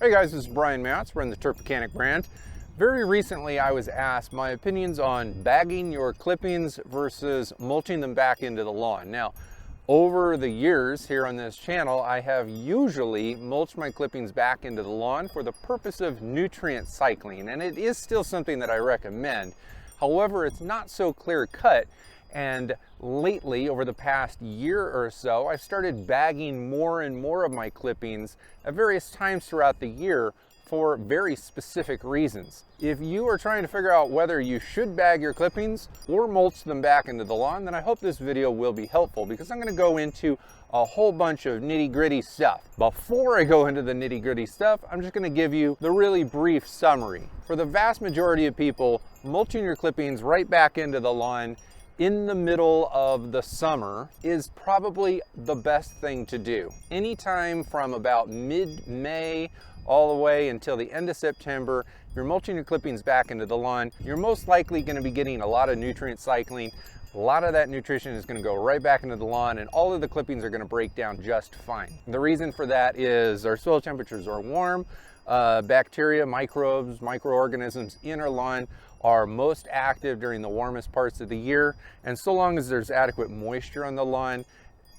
Hey guys, this is Brian Matz. We're in the Turf Mechanic brand. Very recently I was asked my opinions on bagging your clippings versus mulching them back into the lawn. Now, over the years here on this channel, I have usually mulched my clippings back into the lawn for the purpose of nutrient cycling, and it is still something that I recommend. However, it's not so clear cut. And lately, over the past year or so, I've started bagging more and more of my clippings at various times throughout the year for very specific reasons. If you are trying to figure out whether you should bag your clippings or mulch them back into the lawn, then I hope this video will be helpful, because I'm going to go into a whole bunch of nitty-gritty stuff. Before I go into the nitty-gritty stuff, I'm just going to give you the really brief summary. For the vast majority of people, mulching your clippings right back into the lawn in the middle of the summer is probably the best thing to do. Anytime from about mid-May all the way until the end of September, if you're mulching your clippings back into the lawn, you're most likely going to be getting a lot of nutrient cycling. A lot of that nutrition is going to go right back into the lawn, and all of the clippings are going to break down just fine. The reason for that is our soil temperatures are warm. Bacteria, microbes, microorganisms in our lawn are most active during the warmest parts of the year, and so long as there's adequate moisture on the lawn,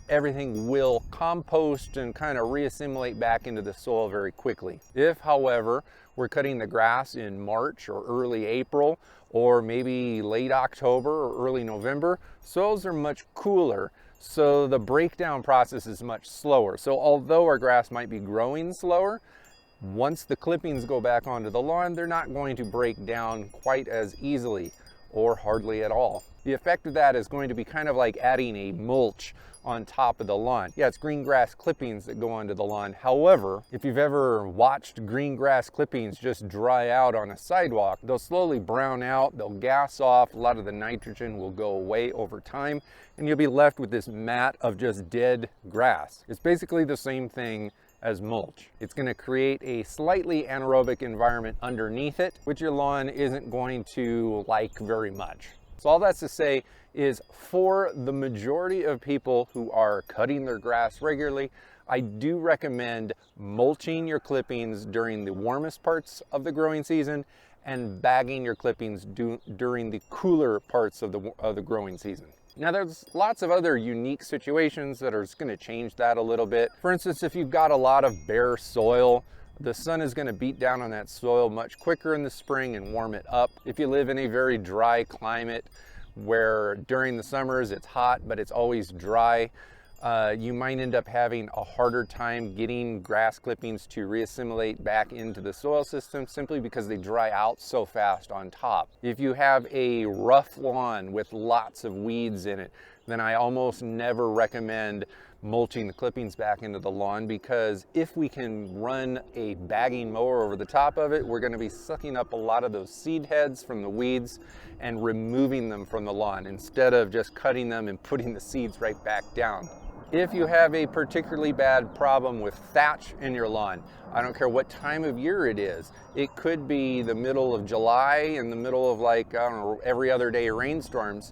everything will compost and kind of reassimilate back into the soil very quickly. If, however, we're cutting the grass in March or early April, or maybe late October or early November, soils are much cooler, so the breakdown process is much slower. So although our grass might be growing slower, once the clippings go back onto the lawn, they're not going to break down quite as easily, or hardly at all. The effect of that is going to be kind of like adding a mulch on top of the lawn. Yeah, it's green grass clippings that go onto the lawn. However, if you've ever watched green grass clippings just dry out on a sidewalk, they'll slowly brown out, they'll gas off, a lot of the nitrogen will go away over time, and you'll be left with this mat of just dead grass. It's basically the same thing as mulch. It's going to create a slightly anaerobic environment underneath it, which your lawn isn't going to like very much. So all that's to say is, for the majority of people who are cutting their grass regularly, I do recommend mulching your clippings during the warmest parts of the growing season and bagging your clippings during the cooler parts of the growing season. Now, there's lots of other unique situations that are going to change that a little bit. For instance, if you've got a lot of bare soil, the sun is going to beat down on that soil much quicker in the spring and warm it up. If you live in a very dry climate where during the summers it's hot but it's always dry, you might end up having a harder time getting grass clippings to reassimilate back into the soil system, simply because they dry out so fast on top. If you have a rough lawn with lots of weeds in it, then I almost never recommend mulching the clippings back into the lawn, because if we can run a bagging mower over the top of it, we're going to be sucking up a lot of those seed heads from the weeds and removing them from the lawn, instead of just cutting them and putting the seeds right back down. If you have a particularly bad problem with thatch in your lawn, I don't care what time of year it is. It could be the middle of July, in the middle of, like, I don't know, every other day rainstorms.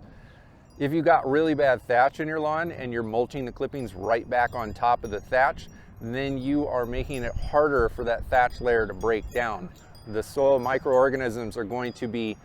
If you got really bad thatch in your lawn and you're mulching the clippings right back on top of the thatch, then you are making it harder for that thatch layer to break down. The soil microorganisms are going to be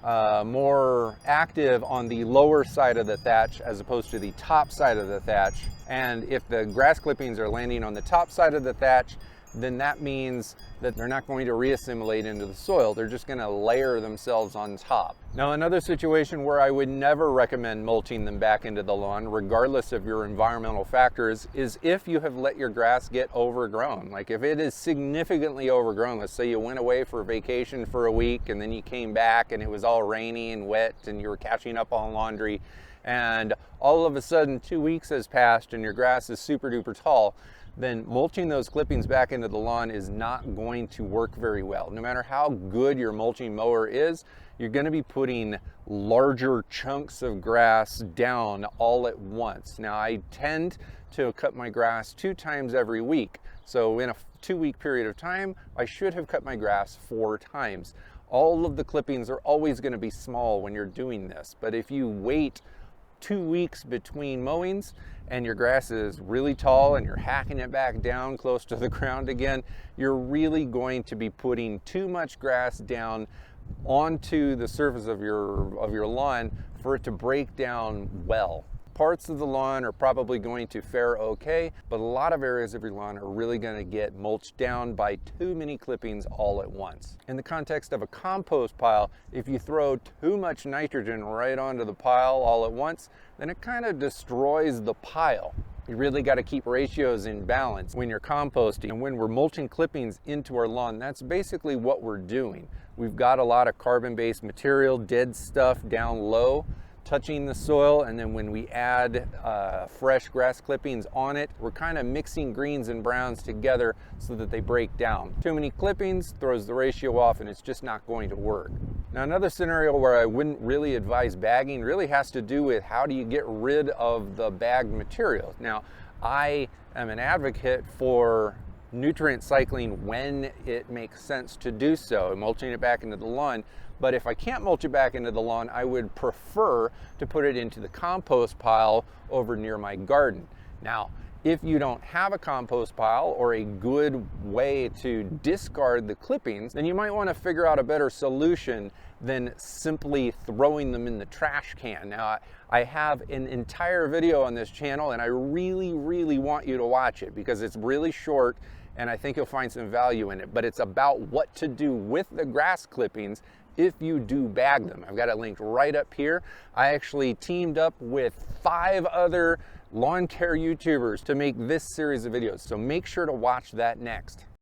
more active on the lower side of the thatch as opposed to the top side of the thatch. And if the grass clippings are landing on the top side of the thatch, then that means that they're not going to reassimilate into the soil. They're just going to layer themselves on top. Now, another situation where I would never recommend mulching them back into the lawn, regardless of your environmental factors, is if you have let your grass get overgrown. Like, if it is significantly overgrown, let's say you went away for vacation for a week and then you came back and it was all rainy and wet and you were catching up on laundry, and all of a sudden 2 weeks has passed and your grass is super duper tall, then mulching those clippings back into the lawn is not going to work very well. No matter how good your mulching mower is, you're going to be putting larger chunks of grass down all at once. Now, I tend to cut my grass 2 times every week. So in a 2-week period of time, I should have cut my grass 4 times. All of the clippings are always going to be small when you're doing this. But if you wait 2 weeks between mowings and your grass is really tall and you're hacking it back down close to the ground again, you're really going to be putting too much grass down onto the surface of your lawn for it to break down well. Parts of the lawn are probably going to fare okay, but a lot of areas of your lawn are really going to get mulched down by too many clippings all at once. In the context of a compost pile, if you throw too much nitrogen right onto the pile all at once, then it kind of destroys the pile. You really got to keep ratios in balance when you're composting. And when we're mulching clippings into our lawn, that's basically what we're doing. We've got a lot of carbon-based material, dead stuff down low, touching the soil, and then when we add fresh grass clippings on it, we're kind of mixing greens and browns together so that they break down. Too many clippings throws the ratio off and it's just not going to work. Now, another scenario where I wouldn't really advise bagging really has to do with how do you get rid of the bagged material. Now, I am an advocate for nutrient cycling when it makes sense to do so, mulching it back into the lawn. But if I can't mulch it back into the lawn, I would prefer to put it into the compost pile over near my garden. Now, if you don't have a compost pile or a good way to discard the clippings, then you might want to figure out a better solution than simply throwing them in the trash can. Now, I have an entire video on this channel and I really, really want you to watch it because it's really short and I think you'll find some value in it. But it's about what to do with the grass clippings if you do bag them. I've got it linked right up here. I actually teamed up with 5 other lawn care YouTubers to make this series of videos, so make sure to watch that next.